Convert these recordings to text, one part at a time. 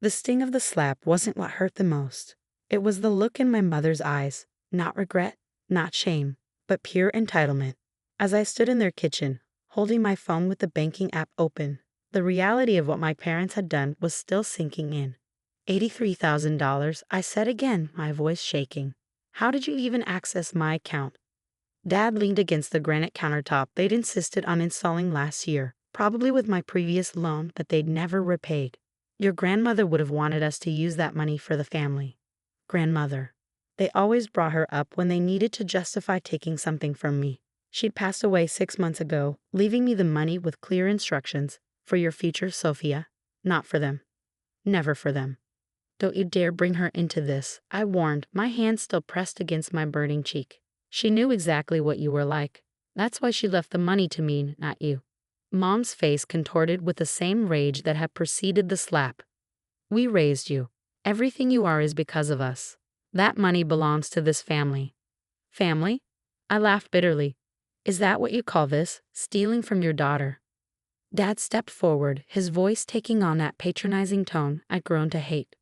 The sting of the slap wasn't what hurt the most. It was the look in my mother's eyes, not regret, not shame, but pure entitlement. As I stood in their kitchen, holding my phone with the banking app open, the reality of what my parents had done was still sinking in. $83,000, I said again, my voice shaking. How did you even access my account? Dad leaned against the granite countertop they'd insisted on installing last year, probably with my previous loan that they'd never repaid. Your grandmother would have wanted us to use that money for the family. Grandmother. They always brought her up when they needed to justify taking something from me. She'd passed away 6 months ago, leaving me the money with clear instructions. For your future, Sophia. Not for them. Never for them. Don't you dare bring her into this, I warned, my hand still pressed against my burning cheek. She knew exactly what you were like. That's why she left the money to me, not you. Mom's face contorted with the same rage that had preceded the slap. We raised you. Everything you are is because of us. That money belongs to this family. Family? I laughed bitterly. Is that what you call this, stealing from your daughter? Dad stepped forward, his voice taking on that patronizing tone I'd grown to hate.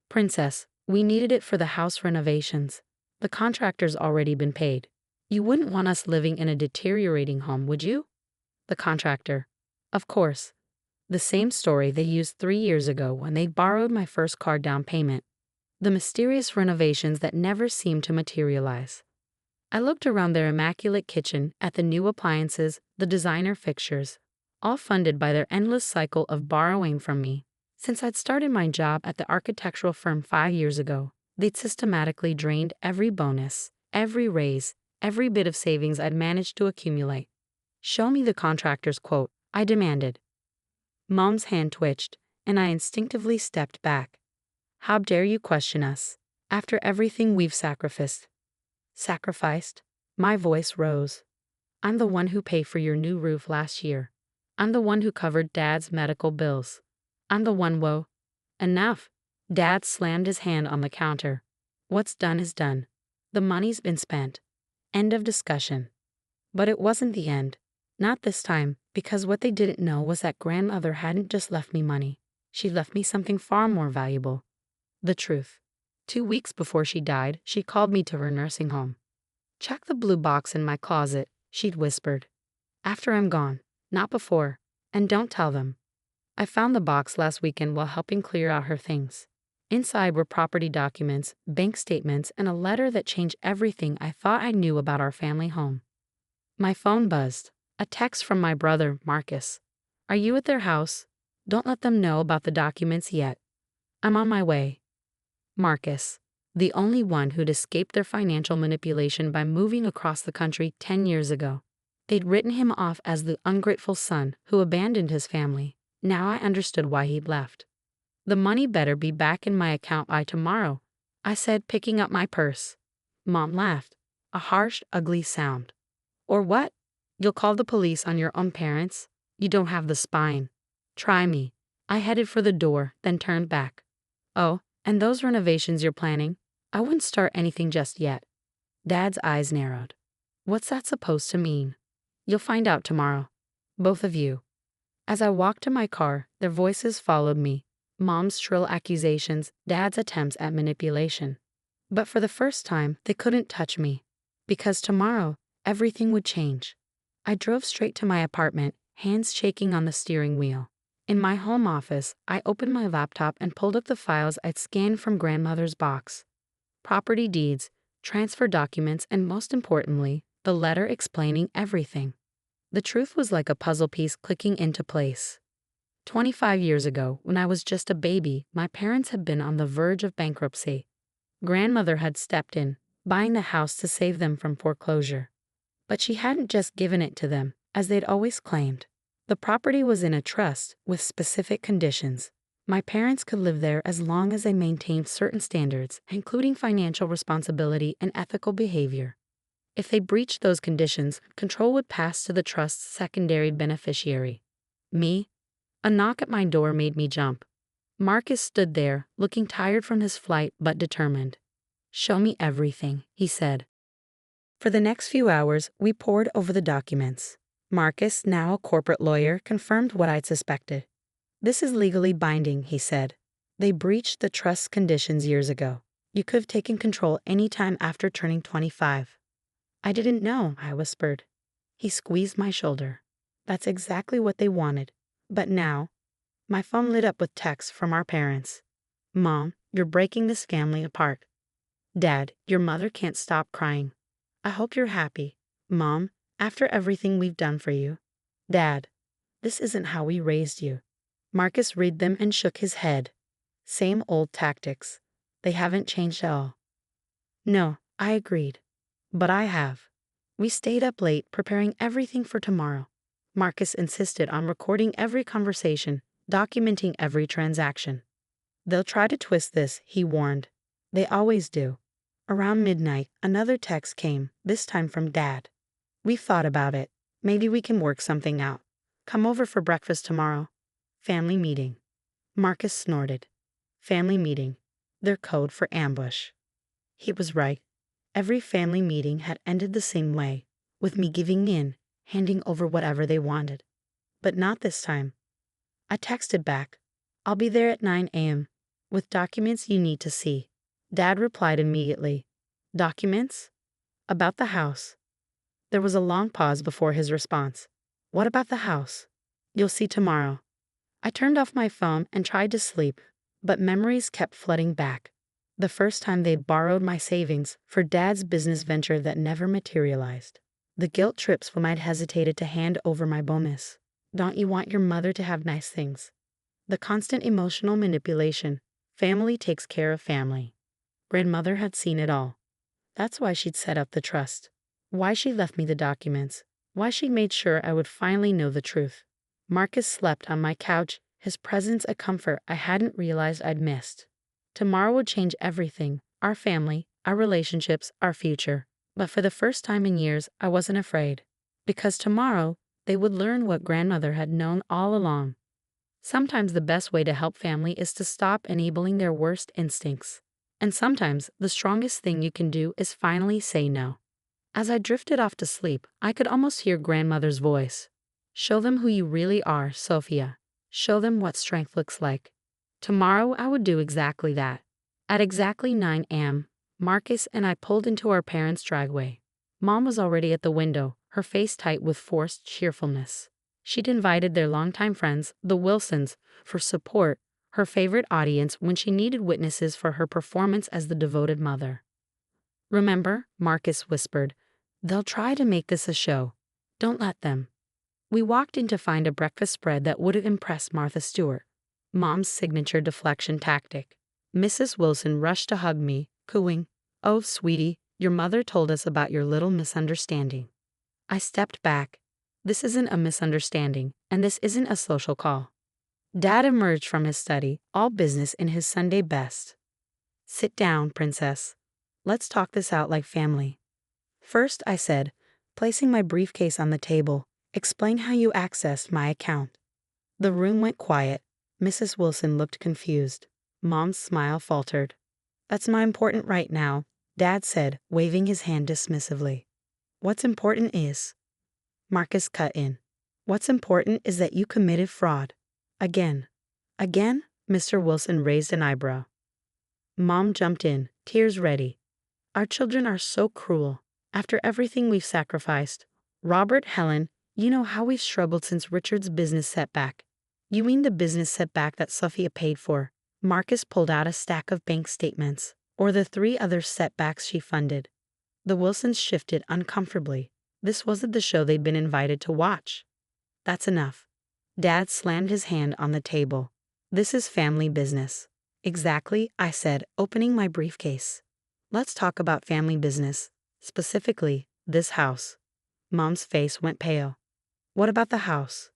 Princess, we needed it for the house renovations. The contractor's already been paid. You wouldn't want us living in a deteriorating home, would you? The contractor. Of course. The same story they used 3 years ago when they borrowed my first car down payment. The mysterious renovations that never seemed to materialize. I looked around their immaculate kitchen at the new appliances, the designer fixtures, all funded by their endless cycle of borrowing from me. Since I'd started my job at the architectural firm 5 years ago, they'd systematically drained every bonus, every raise, every bit of savings I'd managed to accumulate. Show me the contractor's quote, I demanded. Mom's hand twitched, and I instinctively stepped back. How dare you question us, after everything we've sacrificed? Sacrificed? My voice rose. I'm the one who paid for your new roof last year. I'm the one who covered Dad's medical bills. I'm the one, whoa. Enough. Dad slammed his hand on the counter. What's done is done. The money's been spent. End of discussion. But it wasn't the end. Not this time, because what they didn't know was that grandmother hadn't just left me money. She left me something far more valuable. The truth. 2 weeks before she died, she called me to her nursing home. Check the blue box in my closet, she'd whispered. After I'm gone, not before, and don't tell them. I found the box last weekend while helping clear out her things. Inside were property documents, bank statements, and a letter that changed everything I thought I knew about our family home. My phone buzzed. A text from my brother, Marcus. Are you at their house? Don't let them know about the documents yet. I'm on my way. Marcus, the only one who'd escaped their financial manipulation by moving across the country 10 years ago. They'd written him off as the ungrateful son who abandoned his family. Now I understood why he'd left. The money better be back in my account by tomorrow, I said, picking up my purse. Mom laughed, a harsh, ugly sound. Or what? You'll call the police on your own parents? You don't have the spine. Try me. I headed for the door, then turned back. Oh, and those renovations you're planning? I wouldn't start anything just yet. Dad's eyes narrowed. What's that supposed to mean? You'll find out tomorrow. Both of you. As I walked to my car, their voices followed me. Mom's shrill accusations, Dad's attempts at manipulation. But for the first time, they couldn't touch me. Because tomorrow, everything would change. I drove straight to my apartment, hands shaking on the steering wheel. In my home office, I opened my laptop and pulled up the files I'd scanned from grandmother's box. Property deeds, transfer documents, and most importantly, the letter explaining everything. The truth was like a puzzle piece clicking into place. 25 years ago, when I was just a baby, my parents had been on the verge of bankruptcy. Grandmother had stepped in, buying the house to save them from foreclosure. But she hadn't just given it to them, as they'd always claimed. The property was in a trust with specific conditions. My parents could live there as long as they maintained certain standards, including financial responsibility and ethical behavior. If they breached those conditions, control would pass to the trust's secondary beneficiary. Me? A knock at my door made me jump. Marcus stood there, looking tired from his flight but determined. Show me everything, he said. For the next few hours, we pored over the documents. Marcus, now a corporate lawyer, confirmed what I'd suspected. This is legally binding, he said. They breached the trust conditions years ago. You could have taken control any time after turning 25. I didn't know, I whispered. He squeezed my shoulder. That's exactly what they wanted. But now, my phone lit up with texts from our parents. Mom, you're breaking this family apart. Dad, your mother can't stop crying. I hope you're happy. Mom, after everything we've done for you. Dad, this isn't how we raised you. Marcus read them and shook his head. Same old tactics. They haven't changed at all. No, I agreed. But I have. We stayed up late preparing everything for tomorrow. Marcus insisted on recording every conversation, documenting every transaction. They'll try to twist this, he warned. They always do. Around midnight, another text came, this time from Dad. We've thought about it. Maybe we can work something out. Come over for breakfast tomorrow. Family meeting. Marcus snorted. Family meeting. Their code for ambush. He was right. Every family meeting had ended the same way, with me giving in, handing over whatever they wanted. But not this time. I texted back. I'll be there at 9 a.m. with documents you need to see. Dad replied immediately. Documents? About the house. There was a long pause before his response. What about the house? You'll see tomorrow. I turned off my phone and tried to sleep, but memories kept flooding back. The first time they borrowed my savings for Dad's business venture that never materialized. The guilt trips when I'd hesitated to hand over my bonus. Don't you want your mother to have nice things? The constant emotional manipulation. Family takes care of family. Grandmother had seen it all. That's why she'd set up the trust. Why she left me the documents. Why she made sure I would finally know the truth. Marcus slept on my couch, his presence a comfort I hadn't realized I'd missed. Tomorrow would change everything, our family, our relationships, our future. But for the first time in years, I wasn't afraid. Because tomorrow, they would learn what grandmother had known all along. Sometimes the best way to help family is to stop enabling their worst instincts. And sometimes the strongest thing you can do is finally say no. As I drifted off to sleep, I could almost hear grandmother's voice. Show them who you really are, Sophia. Show them what strength looks like. Tomorrow I would do exactly that. At exactly 9 a.m., Marcus and I pulled into our parents' driveway. Mom was already at the window, her face tight with forced cheerfulness. She'd invited their longtime friends, the Wilsons, for support, her favorite audience when she needed witnesses for her performance as the devoted mother. Remember, Marcus whispered, they'll try to make this a show. Don't let them. We walked in to find a breakfast spread that would have impressed Martha Stewart. Mom's signature deflection tactic. Mrs. Wilson rushed to hug me, cooing, "Oh, sweetie, your mother told us about your little misunderstanding." I stepped back. This isn't a misunderstanding, and this isn't a social call. Dad emerged from his study, all business in his Sunday best. Sit down, princess. Let's talk this out like family. First, I said, placing my briefcase on the table, explain how you accessed my account. The room went quiet. Mrs. Wilson looked confused. Mom's smile faltered. That's not important right now, Dad said, waving his hand dismissively. What's important is... Marcus cut in. What's important is that you committed fraud. Again. Again? Mr. Wilson raised an eyebrow. Mom jumped in, tears ready. Our children are so cruel. After everything we've sacrificed. Robert, Helen, you know how we've struggled since Richard's business setback. You mean the business setback that Sophia paid for? Marcus pulled out a stack of bank statements, or the 3 other setbacks she funded. The Wilsons shifted uncomfortably. This wasn't the show they'd been invited to watch. That's enough. Dad slammed his hand on the table. This is family business. Exactly, I said, opening my briefcase. Let's talk about family business. Specifically, this house. Mom's face went pale. What about the house?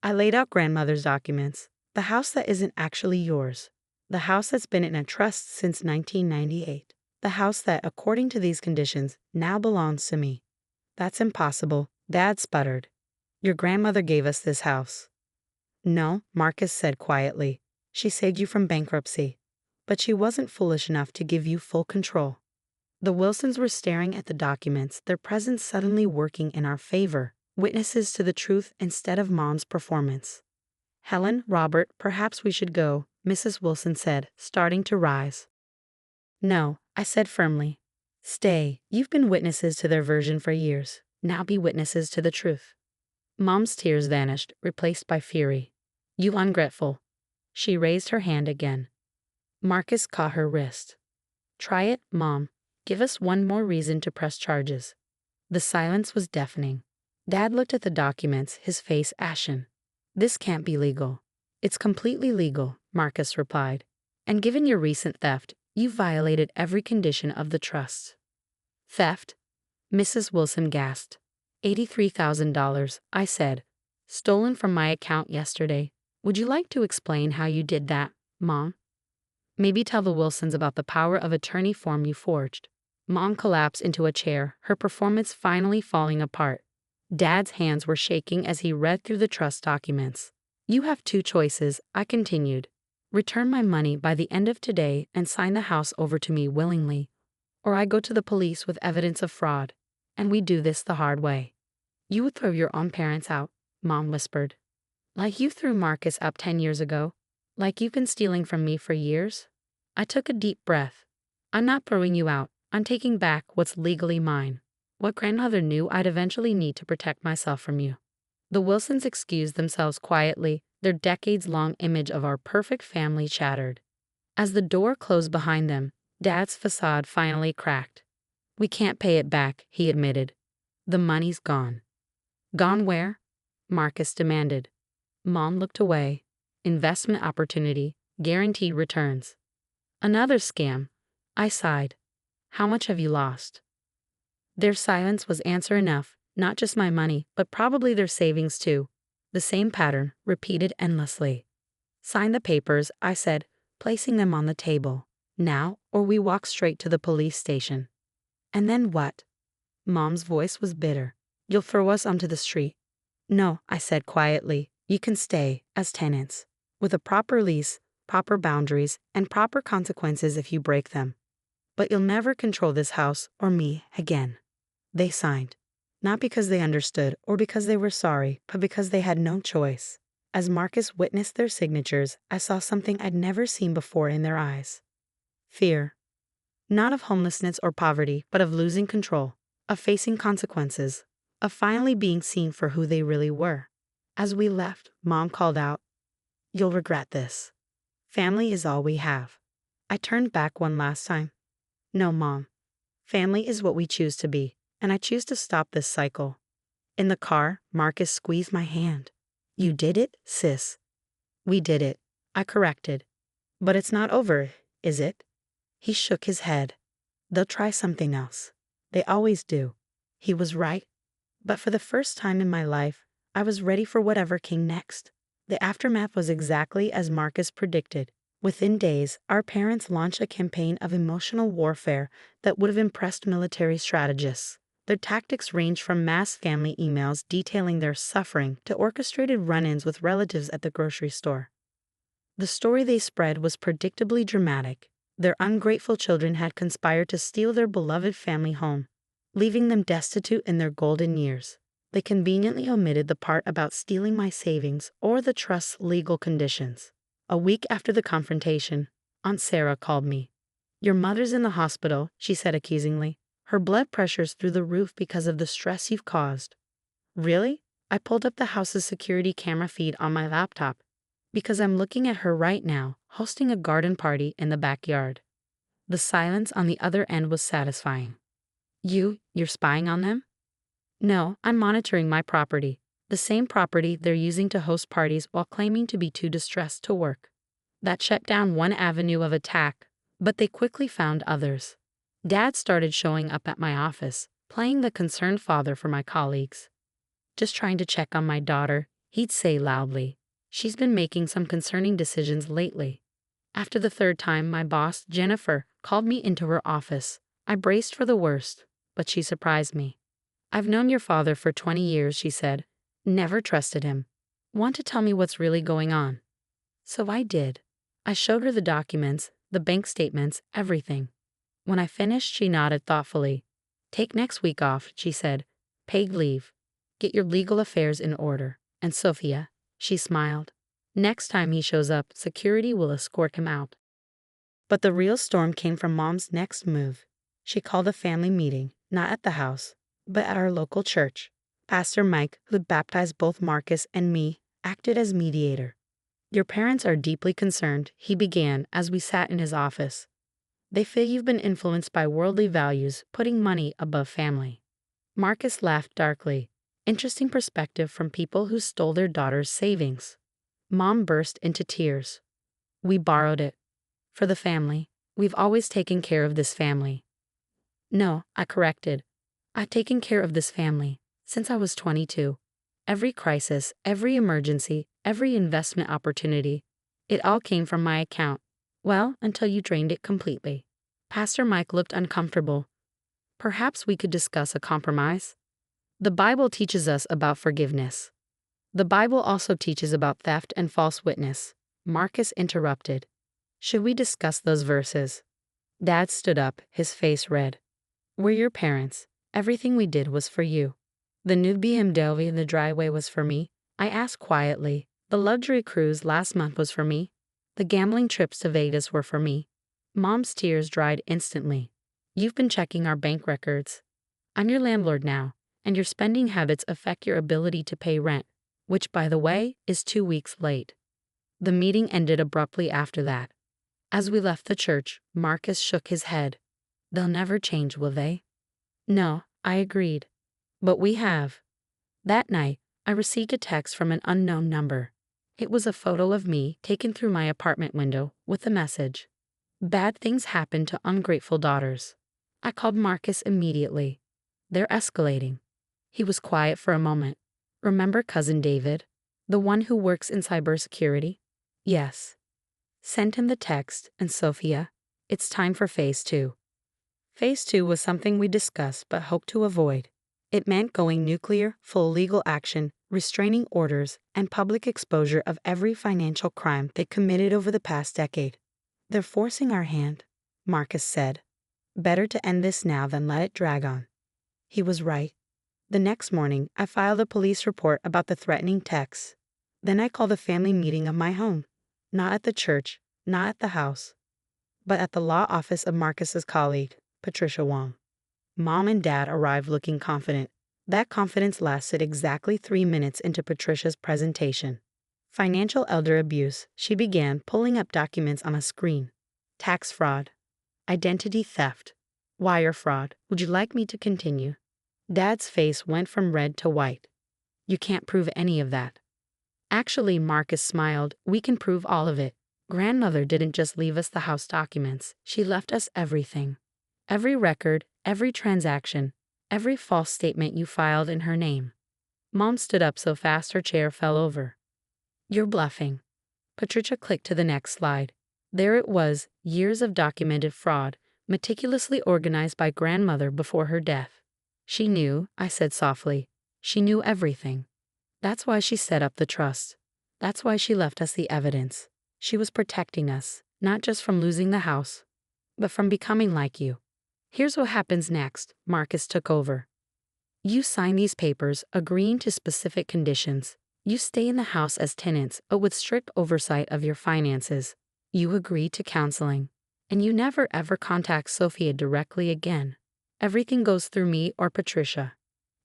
I laid out grandmother's documents. The house that isn't actually yours. The house that's been in a trust since 1998. The house that, according to these conditions, now belongs to me. That's impossible, Dad sputtered. Your grandmother gave us this house. No, Marcus said quietly. She saved you from bankruptcy. But she wasn't foolish enough to give you full control. The Wilsons were staring at the documents, their presence suddenly working in our favor, witnesses to the truth instead of Mom's performance. Helen, Robert, perhaps we should go, Mrs. Wilson said, starting to rise. No, I said firmly. Stay, you've been witnesses to their version for years. Now be witnesses to the truth. Mom's tears vanished, replaced by fury. You ungrateful. She raised her hand again. Marcus caught her wrist. Try it, Mom. Give us one more reason to press charges. The silence was deafening. Dad looked at the documents, his face ashen. This can't be legal. It's completely legal, Marcus replied. And given your recent theft, you've violated every condition of the trust. Theft? Mrs. Wilson gasped. $83,000, I said. Stolen from my account yesterday. Would you like to explain how you did that, Mom? Maybe tell the Wilsons about the power of attorney form you forged. Mom collapsed into a chair, her performance finally falling apart. Dad's hands were shaking as he read through the trust documents. You have two choices, I continued. Return my money by the end of today and sign the house over to me willingly. Or I go to the police with evidence of fraud. And we do this the hard way. You would throw your own parents out, Mom whispered. Like you threw Marcus up 10 years ago. Like you've been stealing from me for years. I took a deep breath. I'm not throwing you out. I'm taking back what's legally mine. What grandmother knew I'd eventually need to protect myself from you. The Wilsons excused themselves quietly, their decades-long image of our perfect family shattered. As the door closed behind them, Dad's facade finally cracked. We can't pay it back, he admitted. The money's gone. Gone where? Marcus demanded. Mom looked away. Investment opportunity, guaranteed returns. Another scam. I sighed. How much have you lost? Their silence was answer enough, not just my money, but probably their savings too. The same pattern, repeated endlessly. Sign the papers, I said, placing them on the table. Now, or we walk straight to the police station. And then what? Mom's voice was bitter. You'll throw us onto the street. No, I said quietly. You can stay, as tenants. With a proper lease, proper boundaries, and proper consequences if you break them. But you'll never control this house or me again. They signed. Not because they understood or because they were sorry, but because they had no choice. As Marcus witnessed their signatures, I saw something I'd never seen before in their eyes. Fear. Not of homelessness or poverty, but of losing control, of facing consequences, of finally being seen for who they really were. As we left, Mom called out, You'll regret this. Family is all we have. I turned back one last time. No, Mom. Family is what we choose to be, and I choose to stop this cycle. In the car, Marcus squeezed my hand. You did it, sis. We did it, I corrected. But it's not over, is it? He shook his head. They'll try something else. They always do. He was right. But for the first time in my life, I was ready for whatever came next. The aftermath was exactly as Marcus predicted. Within days, our parents launched a campaign of emotional warfare that would have impressed military strategists. Their tactics ranged from mass family emails detailing their suffering to orchestrated run-ins with relatives at the grocery store. The story they spread was predictably dramatic. Their ungrateful children had conspired to steal their beloved family home, leaving them destitute in their golden years. They conveniently omitted the part about stealing my savings or the trust's legal conditions. A week after the confrontation, Aunt Sarah called me. Your mother's in the hospital, she said accusingly. Her blood pressure's through the roof because of the stress you've caused. Really? I pulled up the house's security camera feed on my laptop. Because I'm looking at her right now, hosting a garden party in the backyard. The silence on the other end was satisfying. You're spying on them? No, I'm monitoring my property. The same property they're using to host parties while claiming to be too distressed to work. That shut down one avenue of attack, but they quickly found others. Dad started showing up at my office, playing the concerned father for my colleagues. Just trying to check on my daughter, he'd say loudly. She's been making some concerning decisions lately. After the third time, my boss, Jennifer, called me into her office. I braced for the worst, but she surprised me. I've known your father for 20 years, she said. Never trusted him. Want to tell me what's really going on? So I did. I showed her the documents, the bank statements, everything. When I finished, she nodded thoughtfully. Take next week off, she said. Paid leave. Get your legal affairs in order. And Sophia, she smiled. Next time he shows up, security will escort him out. But the real storm came from Mom's next move. She called a family meeting, not at the house, but at our local church. Pastor Mike, who baptized both Marcus and me, acted as mediator. "Your parents are deeply concerned," he began as we sat in his office. "They feel you've been influenced by worldly values, putting money above family." Marcus laughed darkly. Interesting perspective from people who stole their daughter's savings. Mom burst into tears. "We borrowed it. For the family. We've always taken care of this family." "No," I corrected. "I've taken care of this family since I was 22. Every crisis, every emergency, every investment opportunity. It all came from my account. Well, until you drained it completely." Pastor Mike looked uncomfortable. "Perhaps we could discuss a compromise." "The Bible teaches us about forgiveness." "The Bible also teaches about theft and false witness," Marcus interrupted. "Should we discuss those verses?" Dad stood up, his face red. "We're your parents. Everything we did was for you. The new BMW in the driveway was for me," I asked quietly. "The luxury cruise last month was for me. The gambling trips to Vegas were for me." Mom's tears dried instantly. "You've been checking our bank records. I'm your landlord now, and your spending habits affect your ability to pay rent, which, by the way, is 2 weeks late." The meeting ended abruptly after that. As we left the church, Marcus shook his head. "They'll never change, will they?" "No," I agreed. "But we have." That night, I received a text from an unknown number. It was a photo of me taken through my apartment window with the message, "Bad things happen to ungrateful daughters." I called Marcus immediately. "They're escalating." He was quiet for a moment. "Remember Cousin David? The one who works in cybersecurity?" "Yes." Sent him the text, and Sophia, "It's time for phase 2. Phase 2 was something we discussed but hoped to avoid. It meant going nuclear, full legal action, restraining orders, and public exposure of every financial crime they committed over the past decade. "They're forcing our hand," Marcus said. "Better to end this now than let it drag on." He was right. The next morning, I filed a police report about the threatening texts. Then I called a family meeting of my home. Not at the church, not at the house, but at the law office of Marcus's colleague, Patricia Wong. Mom and Dad arrived looking confident. That confidence lasted exactly 3 minutes into Patricia's presentation. "Financial elder abuse," she began, pulling up documents on a screen. "Tax fraud. Identity theft. Wire fraud. Would you like me to continue?" Dad's face went from red to white. "You can't prove any of that." "Actually," Marcus smiled, "we can prove all of it. Grandmother didn't just leave us the house documents. She left us everything. Every record, every transaction, every false statement you filed in her name." Mom stood up so fast her chair fell over. "You're bluffing." Patricia clicked to the next slide. There it was, years of documented fraud, meticulously organized by grandmother before her death. "She knew," I said softly. "She knew everything. That's why she set up the trust. That's why she left us the evidence. She was protecting us, not just from losing the house, but from becoming like you." "Here's what happens next," Marcus took over. "You sign these papers agreeing to specific conditions. You stay in the house as tenants, but with strict oversight of your finances. You agree to counseling. And you never ever contact Sophia directly again. Everything goes through me or Patricia.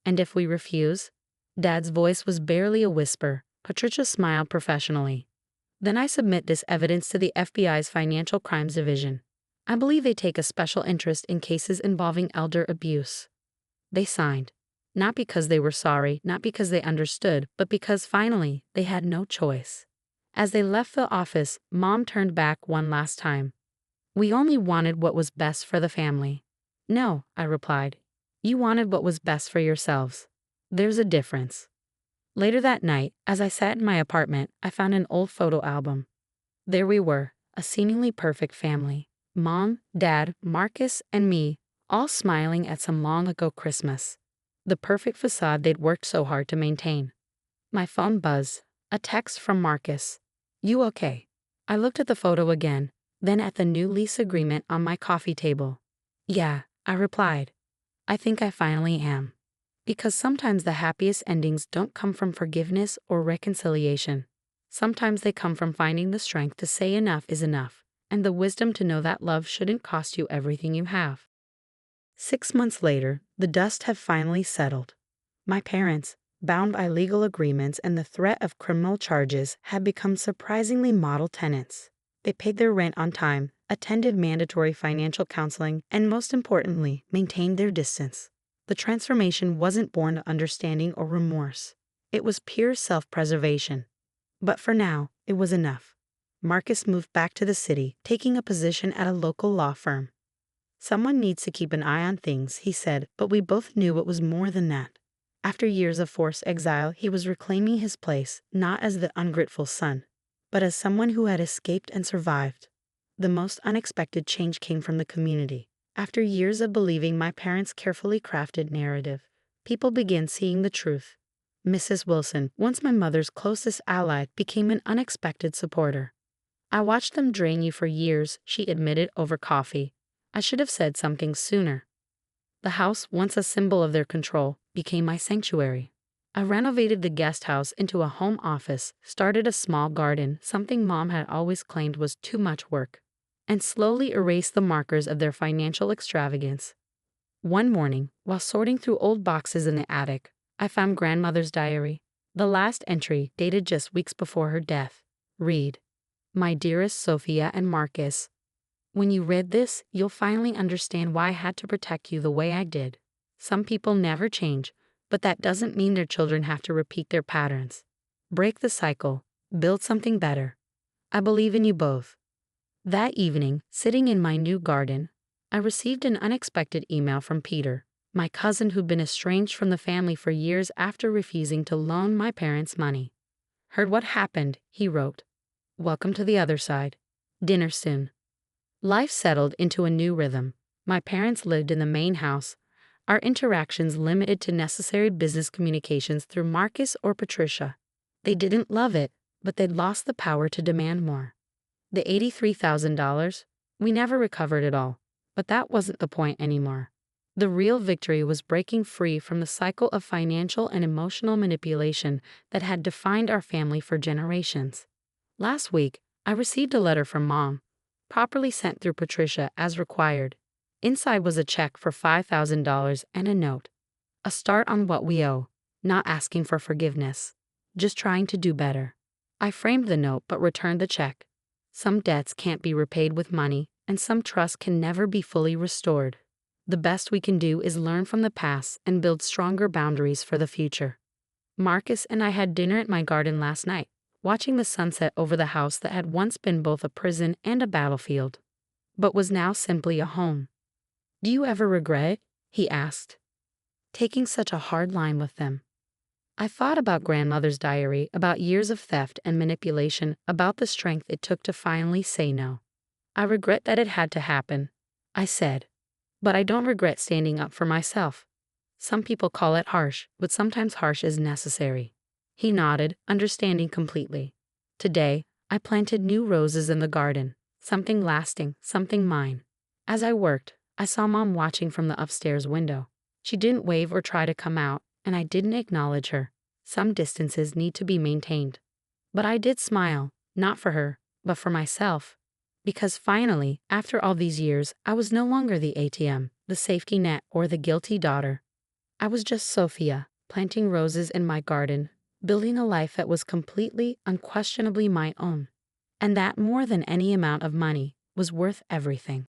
And if we refuse?" Dad's voice was barely a whisper. Patricia smiled professionally. "Then I submit this evidence to the FBI's Financial Crimes Division. I believe they take a special interest in cases involving elder abuse." They signed. Not because they were sorry, not because they understood, but because finally they had no choice. As they left the office, Mom turned back one last time. "We only wanted what was best for the family." "No," I replied. "You wanted what was best for yourselves. There's a difference." Later that night, as I sat in my apartment, I found an old photo album. There we were, a seemingly perfect family. Mom, Dad, Marcus, and me, all smiling at some long-ago Christmas. The perfect facade they'd worked so hard to maintain. My phone buzzed. A text from Marcus. "You okay?" I looked at the photo again, then at the new lease agreement on my coffee table. "Yeah," I replied. "I think I finally am." Because sometimes the happiest endings don't come from forgiveness or reconciliation. Sometimes they come from finding the strength to say enough is enough, and the wisdom to know that love shouldn't cost you everything you have. 6 months later, the dust had finally settled. My parents, bound by legal agreements and the threat of criminal charges, had become surprisingly model tenants. They paid their rent on time, attended mandatory financial counseling, and most importantly, maintained their distance. The transformation wasn't born of understanding or remorse. It was pure self-preservation. But for now, it was enough. Marcus moved back to the city, taking a position at a local law firm. Someone needs to keep an eye on things, he said, but we both knew it was more than that. After years of forced exile, he was reclaiming his place, not as the ungrateful son, but as someone who had escaped and survived. The most unexpected change came from the community. After years of believing my parents' carefully crafted narrative, people began seeing the truth. Mrs. Wilson, once my mother's closest ally, became an unexpected supporter. "I watched them drain you for years," she admitted over coffee. "I should have said something sooner." The house, once a symbol of their control, became my sanctuary. I renovated the guest house into a home office, started a small garden, something Mom had always claimed was too much work, and slowly erased the markers of their financial extravagance. One morning, while sorting through old boxes in the attic, I found Grandmother's diary. The last entry, dated just weeks before her death, read, "My dearest Sophia and Marcus, when you read this, you'll finally understand why I had to protect you the way I did. Some people never change, but that doesn't mean their children have to repeat their patterns. Break the cycle, build something better. I believe in you both." That evening, sitting in my new garden, I received an unexpected email from Peter, my cousin who'd been estranged from the family for years after refusing to loan my parents money. "Heard what happened," he wrote. "Welcome to the other side. Dinner soon." Life settled into a new rhythm. My parents lived in the main house, our interactions limited to necessary business communications through Marcus or Patricia. They didn't love it, but they'd lost the power to demand more. The $83,000, we never recovered it all, but that wasn't the point anymore. The real victory was breaking free from the cycle of financial and emotional manipulation that had defined our family for generations. Last week, I received a letter from Mom, properly sent through Patricia as required. Inside was a check for $5,000 and a note. A start on what we owe, not asking for forgiveness, just trying to do better. I framed the note but returned the check. Some debts can't be repaid with money, and some trust can never be fully restored. The best we can do is learn from the past and build stronger boundaries for the future. Marcus and I had dinner at my garden last night, watching the sunset over the house that had once been both a prison and a battlefield, but was now simply a home. "Do you ever regret it?" he asked. "Taking such a hard line with them." I thought about Grandmother's diary, about years of theft and manipulation, about the strength it took to finally say no. "I regret that it had to happen," I said. "But I don't regret standing up for myself. Some people call it harsh, but sometimes harsh is necessary." He nodded, understanding completely. Today, I planted new roses in the garden, something lasting, something mine. As I worked, I saw Mom watching from the upstairs window. She didn't wave or try to come out, and I didn't acknowledge her. Some distances need to be maintained. But I did smile, not for her, but for myself. Because finally, after all these years, I was no longer the ATM, the safety net, or the guilty daughter. I was just Sophia, planting roses in my garden, building a life that was completely, unquestionably my own. And that, more than any amount of money, was worth everything.